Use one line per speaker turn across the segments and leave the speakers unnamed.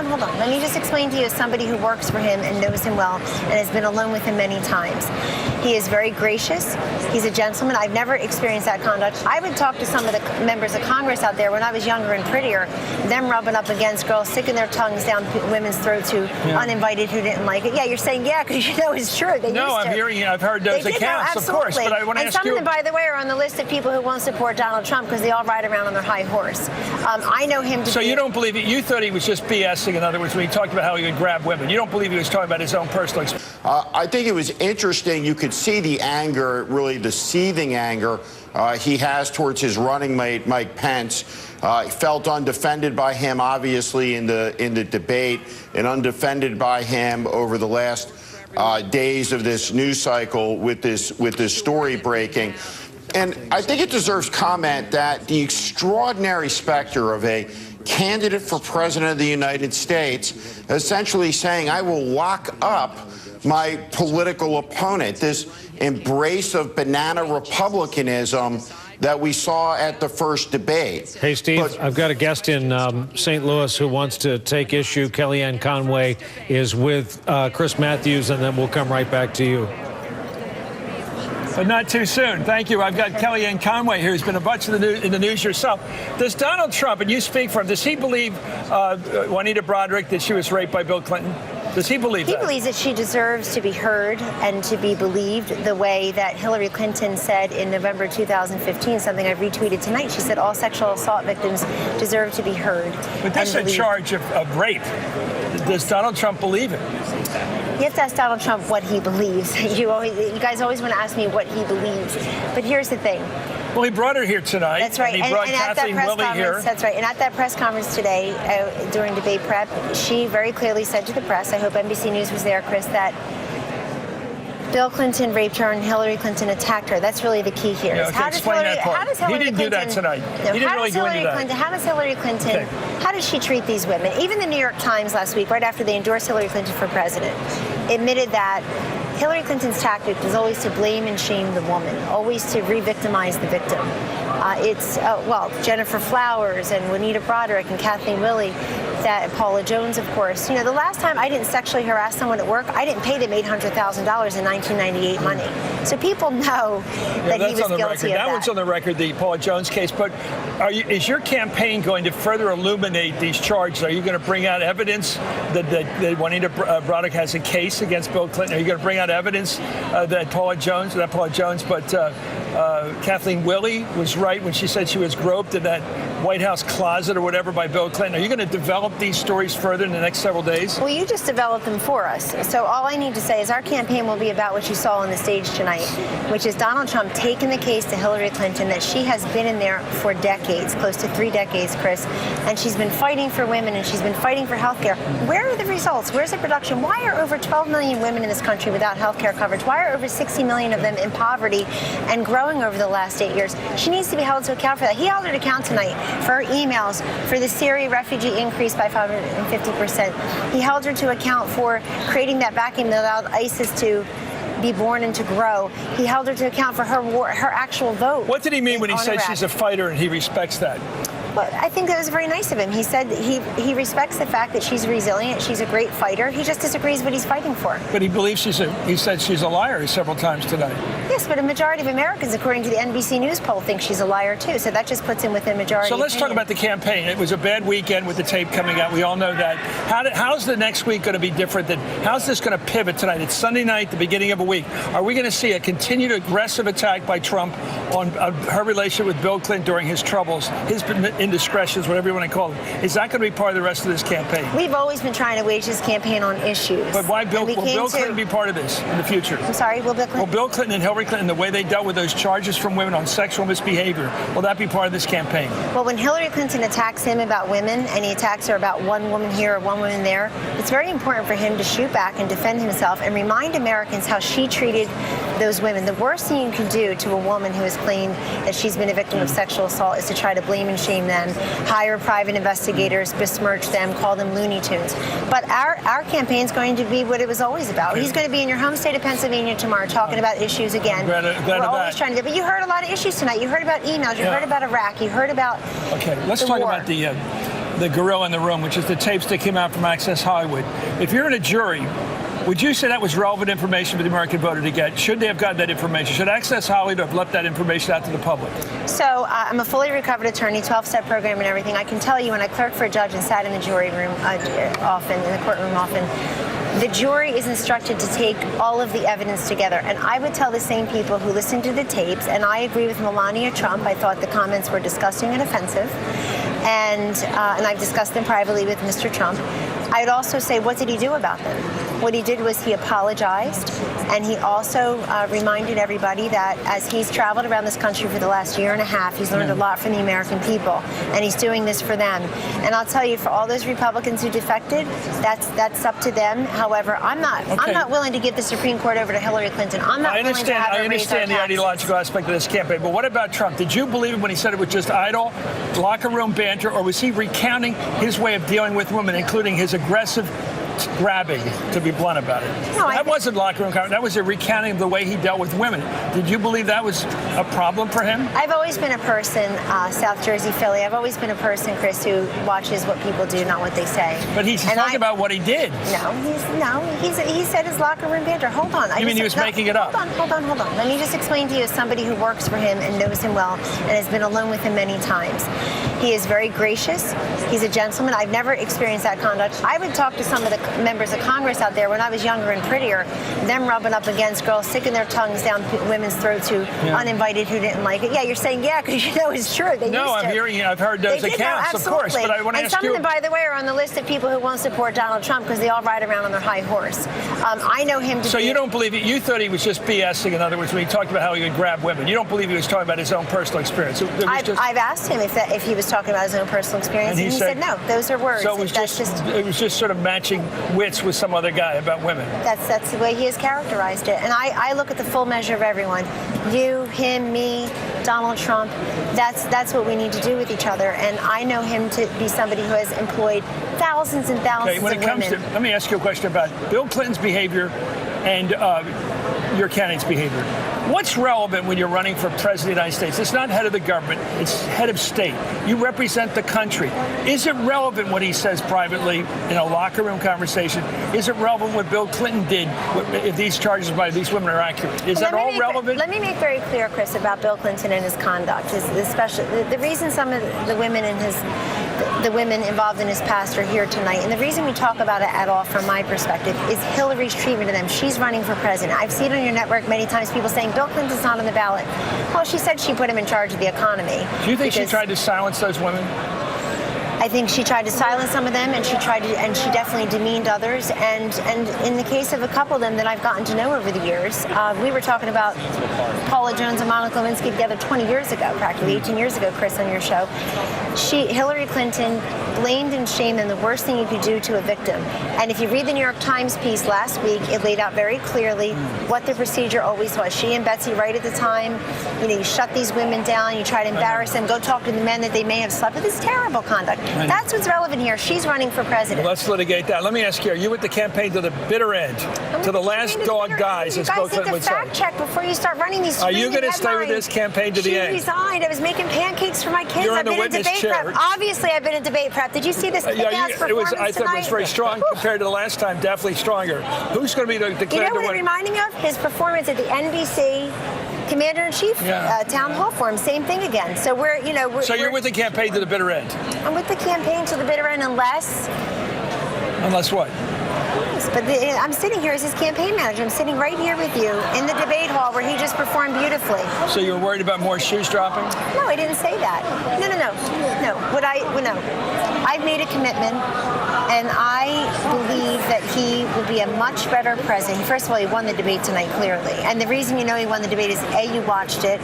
hold on. Let me just explain to you as somebody who works for him and knows him well and has been alone with him many times. He is very gracious. He's a gentleman. I've never experienced that conduct. I would talk to some of the members of Congress out there when I was younger and prettier, them rubbing up against girls, sticking their tongues down women's throats who uninvited who didn't like it. Yeah, you're saying because you know it's true. They
no,
used to.
I'm hearing you. I've heard those accounts, of course. But I want to ask you.
And some of them, by the way, are on the list of people who won't support Donald Trump because they all ride around on their high horse. I know him to
So you don't believe it? You thought he was just BSing, in other words, when he talked about how he would grab women. You don't believe he was talking about his own personal experience?
I think it was interesting. You could see the anger, really the seething anger he has towards his running mate, Mike Pence. Felt undefended by him, obviously, in the debate, and undefended by him over the last days of this news cycle with this story breaking. And I think it deserves comment that the extraordinary specter of a candidate for president of the United States essentially saying, I will lock up my political opponent, this embrace of banana republicanism that we saw at the first debate.
Hey, Steve, I've got a guest in St. Louis who wants to take issue. Kellyanne Conway is with Chris Matthews, and then we'll come right back to you.
But not too soon. Thank you. I've got Kellyanne Conway here, who's been a bunch in the news yourself. Does Donald Trump, and you speak for him, does he believe Juanita Broaddrick that she was raped by Bill Clinton? Does he believe that?
He believes that she deserves to be heard and to be believed the way that Hillary Clinton said in November 2015, something I've retweeted tonight. She said all sexual assault victims deserve to be heard.
But that's a charge of rape. Does Donald Trump believe it?
You have to ask Donald Trump what he believes. You guys always want to ask me what he believes. But here's the thing.
Well, he brought her here tonight.
That's right.
And he brought Kathleen Willey here.
That's right. And at that press conference today, during debate prep, she very clearly said to the press, I hope NBC News was there, Chris, that Bill Clinton raped her and Hillary Clinton attacked her. That's really the key here.
Yeah, okay, explain that part. He didn't do that tonight. He didn't really go into that.
How does Hillary Clinton, how does she treat these women? Even the New York Times last week, right after they endorsed Hillary Clinton for president, admitted that Hillary Clinton's tactic is always to blame and shame the woman, always to re-victimize the victim. It's Jennifer Flowers and Juanita Broaddrick and Kathleen Willey, that Paula Jones, of course. You know, the last time I didn't sexually harass someone at work, I didn't pay them $800,000 in 1998 money. So people know that he was guilty of that.
That one's on the record, the Paula Jones case. But is your campaign going to further illuminate these charges? Are you going to bring out evidence that Juanita Broaddrick has a case against Bill Clinton? Are you going to bring out evidence that Kathleen Willey was right when she said she was groped in that White House closet or whatever by Bill Clinton? Are you going to develop these stories further in the next several days?
Well, you just developed them for us. So all I need to say is our campaign will be about what you saw on the stage tonight, which is Donald Trump taking the case to Hillary Clinton that she has been in there for decades, close to 3 decades, Chris, and she's been fighting for women and she's been fighting for health care. Where are the results? Where's the production? Why are over 12 million women in this country without health care coverage? Why are over 60 million of them in poverty and growing over the last 8 years? She needs to be held to account for that. He held her to account tonight for her emails for the Syria refugee increase by 550%. He held her to account for creating that vacuum that allowed ISIS to be born and to grow. He held her to account for her actual vote.
What did he mean when he said she's a fighter and he respects that?
Well, I think that was very nice of him. He said he respects the fact that she's resilient, she's a great fighter. He just disagrees what he's fighting for.
But he believes he said she's a liar several times tonight.
Yes, but a majority of Americans, according to the NBC News poll, think she's a liar too. So that just puts him within majority.
So let's talk about the campaign. It was a bad weekend with the tape coming out. We all know that. How's the next week going to be different? How's this going to pivot tonight? It's Sunday night, the beginning of a week. Are we going to see a continued aggressive attack by Trump on her relationship with Bill Clinton during his troubles, his indiscretions, whatever you want to call it? Is that going to be part of the rest of this campaign?
We've always been trying to wage this campaign on issues.
But why will Bill Clinton be part of this in the future?
I'm sorry, will Bill Clinton?
Will Bill Clinton and Hillary Clinton, the way they dealt with those charges from women on sexual misbehavior, will that be part of this campaign?
Well, when Hillary Clinton attacks him about women and he attacks her about one woman here or one woman there, it's very important for him to shoot back and defend himself and remind Americans how she treated those women. The worst thing you can do to a woman who has claimed that she's been a victim of sexual assault is to try to blame and shame them, hire private investigators, besmirch them, call them Looney Tunes. But our campaign's going to be what it was always about. He's going to be in your home state of Pennsylvania tomorrow talking about issues again. We're always trying to do. But you heard a lot of issues tonight. You heard about emails. You heard about Iraq. You heard about
Okay, let's talk about the the gorilla in the room, which is the tapes that came out from Access Hollywood. If you're in a jury, would you say that was relevant information for the American voter to get? Should they have gotten that information? Should Access Hollywood have left that information out to the public?
So I'm a fully recovered attorney, 12-step program and everything. I can tell you when I clerked for a judge and sat in the jury room often, in the courtroom often, the jury is instructed to take all of the evidence together. And I would tell the same people who listen to the tapes, and I agree with Melania Trump. I thought the comments were disgusting and offensive. And I've discussed them privately with Mr. Trump. I'd also say, what did he do about them? What he did was he apologized, and he also reminded everybody that as he's traveled around this country for the last year and a half, he's learned a lot from the American people, and he's doing this for them. And I'll tell you, for all those Republicans who defected, that's up to them. However, I'm not willing to give the Supreme Court over to Hillary Clinton. I'm not willing to have her
I
raise our
understand the
taxes.
ideological aspect of this campaign, but what about Trump? Did you believe him when he said it was just idle, locker room banter, or was he recounting his way of dealing with women, including his aggressive grabbing, to be blunt about it?
No,
that wasn't locker room comment. That was a recounting of the way he dealt with women. Did you believe that was a problem for him?
I've always been a person, South Jersey, Philly. I've always been a person, Chris, who watches what people do, not what they say.
But he's talking about what he did.
He said his locker room banter. Hold on.
You mean he was making it up?
Hold on. Let me just explain to you as somebody who works for him and knows him well and has been alone with him many times. He is very gracious. He's a gentleman. I've never experienced that conduct. I would talk to some of the members of Congress out there when I was younger and prettier, them rubbing up against girls, sticking their tongues down women's throats who uninvited who didn't like it. Yeah, you're saying because you know it's true.
I've heard those accounts, of course. But I want to ask you.
And some of them, by the way, are on the list of people who won't support Donald Trump because they all ride around on their high horse. I know him to
So
be.
you don't believe it? You thought he was just BSing. In other words, when he talked about how he would grab women, you don't believe he was talking about his own personal experience.
I've asked him if he was talking about his own personal experience, and he said no. Those are words.
So it was just sort of matching wits with some other guy about women.
That's the way he has characterized it. And I look at the full measure of everyone. You, him, me, Donald Trump. That's what we need to do with each other. And I know him to be somebody who has employed thousands and thousands of women.
Let me ask you a question about Bill Clinton's behavior and your candidate's behavior. What's relevant when you're running for president of the United States? It's not head of the government, it's head of state. You represent the country. Is it relevant what he says privately in a locker room conversation? Is it relevant what Bill Clinton did if these charges by these women are accurate? Is that all relevant?
Let me make very clear, Chris, about Bill Clinton and his conduct. The reason some of the women involved in his past are here tonight, and the reason we talk about it at all from my perspective is Hillary's treatment of them. She's running for president. I've seen on your network many times people saying Bill Clinton's not on the ballot. Well, she said she put him in charge of the economy.
Do you think she tried to silence those women?
I think she tried to silence some of them, and she definitely demeaned others. And in the case of a couple of them that I've gotten to know over the years, we were talking about Paula Jones and Monica Lewinsky together 20 years ago, practically 18 years ago, Chris, on your show. Hillary Clinton blamed and shamed them, the worst thing you could do to a victim. And if you read the New York Times piece last week, it laid out very clearly what the procedure always was. She and Betsy Wright at the time, you shut these women down, you try to embarrass them, go talk to the men that they may have slept with. It's terrible conduct. That's what's relevant here. She's running for president.
Well, let's litigate that. Let me ask you, are you with the campaign to the bitter end, to the last dog dies, as Bill Clinton would say?
You guys need to fact check before you start running these.
Are you going to stay with this campaign to the end?
She resigned. I was making pancakes for my kids.
You're
I've
in the
been in
witness
debate
chair.
prep. Obviously, I've been in debate prep. Did you see this kick-ass performance
I thought it was very strong compared to the last time. Definitely stronger. Who's going to be declared the winner?
You know what it reminded me of? His performance at the NBC Commander-in-Chief town hall forum. Same thing again. So
So you're with the campaign to the bitter end?
I'm with the campaign to the bitter end, unless
what?
But I'm sitting here as his campaign manager. I'm sitting right here with you in the debate hall where he just performed beautifully.
So you're worried about more shoes dropping?
No, I didn't say that. No. I've made a commitment, and I believe that he will be a much better president. First of all, he won the debate tonight, clearly. And the reason you know he won the debate is A, you watched it,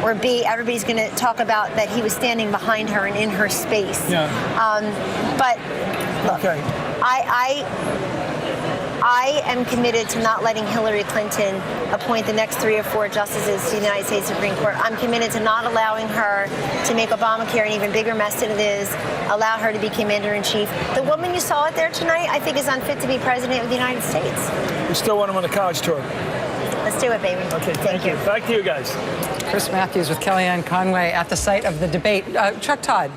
or B, everybody's going to talk about that he was standing behind her and in her space.
Yeah.
But look,
okay.
I am committed to not letting Hillary Clinton appoint the next 3 or 4 justices to the United States Supreme Court. I'm committed to not allowing her to make Obamacare an even bigger mess than it is, allow her to be commander-in-chief. The woman you saw out there tonight, I think, is unfit to be president of the United States.
You still want him on the college tour?
Let's do it, baby.
Okay, thank you. Back to you guys.
Chris Matthews with Kellyanne Conway at the site of the debate. Chuck Todd,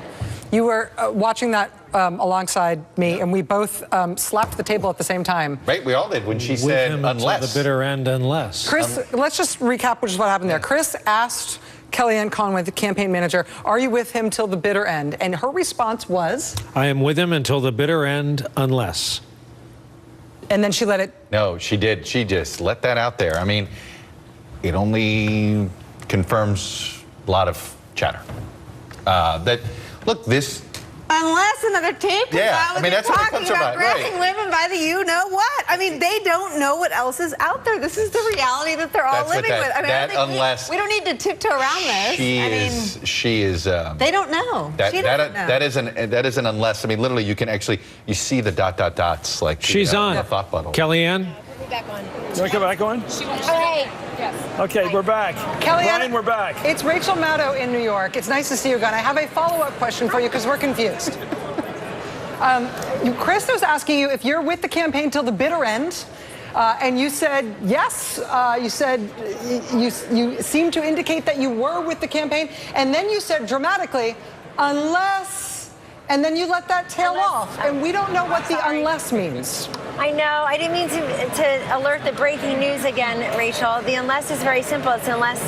You were watching that alongside me, and we both slapped the table at the same time.
Right, we all did when she
With
said
him
unless.
until the bitter end, unless.
Chris, let's just recap which is what happened there. Chris asked Kellyanne Conway, the campaign manager, are you with him till the bitter end? And her response was?
I am with him until the bitter end, unless.
And then she let it.
No, she did. She just let that out there. I mean, it only confirms a lot of chatter. That, look, this.
Unless another tape comes
Yeah,
out
I
with
mean,
you
that's what it
talking
comes
about
about, right.
grabbing women by the you-know-what. I mean, they don't know what else is out there. This is the reality that they're all
That's what
living
that-
with. I mean,
that
I don't think
unless-
we don't need to tiptoe around this.
She is.
They don't know. She doesn't know.
That is an unless. I mean, literally, you can actually you see the dots like
She's on.
the thought bubble.
Kellyanne?
We'll be back on.
You want to come back on?
Okay.
Okay, we're back.
Kellyanne,
Brian, we're back.
It's Rachel Maddow in New York. It's nice to see you again. I have a follow-up question for you because we're confused. Chris was asking you if you're with the campaign till the bitter end, and you said yes. You said you seemed to indicate that you were with the campaign, and then you said dramatically, unless, and then you let that tail off, and we don't know what the unless means.
I know. I didn't mean to alert the breaking news again, Rachel. The unless is very simple. It's unless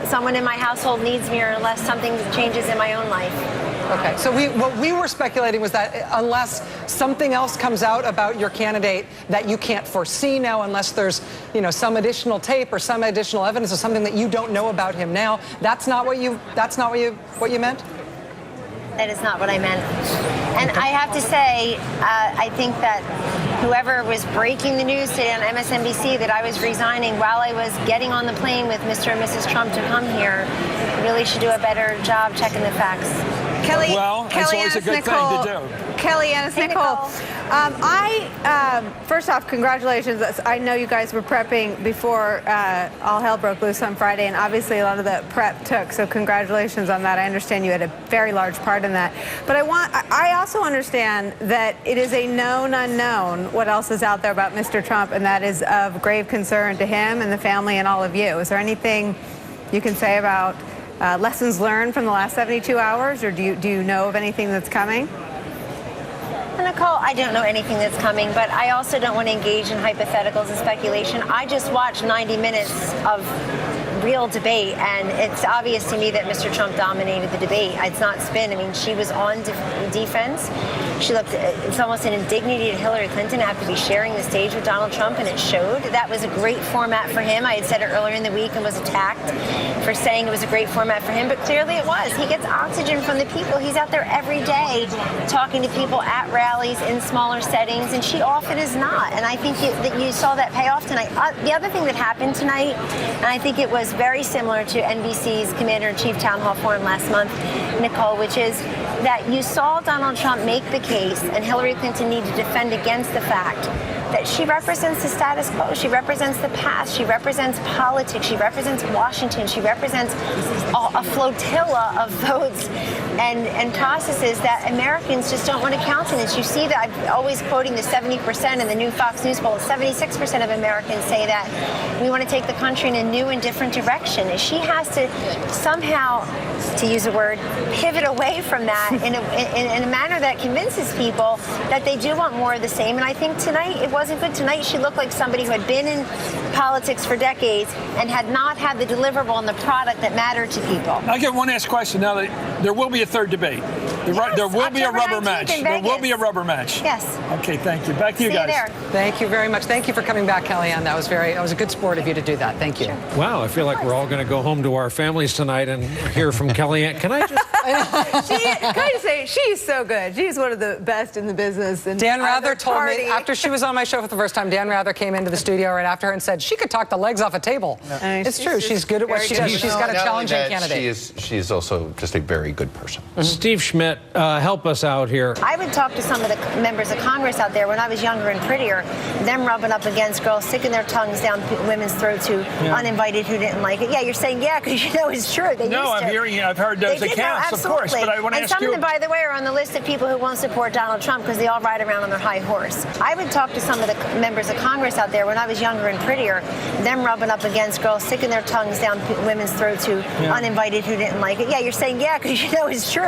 someone in my household needs me or unless something changes in my own life.
Okay, so what we were speculating was that unless something else comes out about your candidate that you can't foresee now, unless there's, some additional tape or some additional evidence or something that you don't know about him now, that's not what you meant?
That is not what I meant. And I have to say, I think that whoever was breaking the news today on MSNBC that I was resigning while I was getting on the plane with Mr. and Mrs. Trump to come here really should do a better job checking the facts.
Well, it's always a good thing to do.
Kellyanne, it's
Hey,
Nicole.
Nicole.
First off, congratulations. I know you guys were prepping before all hell broke loose on Friday, and obviously a lot of the prep took, so congratulations on that. I understand you had a very large part in that. But I also understand that it is a known unknown what else is out there about Mr. Trump, and that is of grave concern to him and the family and all of you. Is there anything you can say about lessons learned from the last 72 hours, or do you know of anything that's coming?
Nicole, I don't know anything that's coming, but I also don't want to engage in hypotheticals and speculation. I just watched 90 minutes of real debate, and it's obvious to me that Mr. Trump dominated the debate. It's not spin. I mean, she was on defense. She looked, it's almost an indignity to Hillary Clinton to have to be sharing the stage with Donald Trump, and it showed. That was a great format for him. I had said it earlier in the week and was attacked for saying it was a great format for him, but clearly it was. He gets oxygen from the people. He's out there every day talking to people at rallies in smaller settings, and she often is not. And I think that you saw that pay off tonight. The other thing that happened tonight, and I think it was very similar to NBC's Commander-in-Chief Town Hall Forum last month, Nicole, which is that you saw Donald Trump make the case, and Hillary Clinton need to defend against the fact that she represents the status quo. She represents the past. She represents politics. She represents Washington. She represents a flotilla of votes and processes that Americans just don't want to countenance. You see that I'm always quoting the 70% in the new Fox News poll. 76% of Americans say that we want to take the country in a new and different direction. She has to somehow, to use a word, pivot away from that in a manner that convinces people that they do want more of the same. And I think tonight it wasn't good. Tonight she looked like somebody who had been in politics for decades and had not had the deliverable and the product that mattered to people.
I get one last question. Now, there will be a third debate. There will be a
October
rubber
19th
match.
in
There will
Vegas.
be a rubber match.
Yes.
Okay, thank you. Back to you
See you
guys.
there.
Thank you very much. Thank you for coming back, Kellyanne. That was a good sport of you to do that. Thank you.
Wow, I feel like we're all going to go home to our families tonight and hear from Kellyanne. Can I just...
Can I just say, she's so good. She's one of the best in the business. And
Dan Rather told
party.
me, after she was on my show for the first time, Dan Rather came into the studio right after her and said she could talk the legs off a table. It's true. She's good at what she does. She's got a
Not only
challenging
that,
candidate.
She is also just a very good person.
Steve Schmidt, help us out here.
I would talk to some of the members of Congress out there when I was younger and prettier, them rubbing up against girls, sticking their tongues down women's throats who uninvited who didn't like it. Yeah, you're saying yeah because you know it's true. They
No,
used to.
I'm hearing. I've heard those
They did, no,
accounts, of course.
absolutely.
But I want to
and
ask
some
you.
of them, by the way, are on the list of people who won't support Donald Trump because they all ride around on their high horse. I would talk to some of the members of Congress out there when I was younger and prettier, them rubbing up against girls, sticking their tongues down women's throats who uninvited who didn't like it. Yeah, you're saying yeah because you know it's true.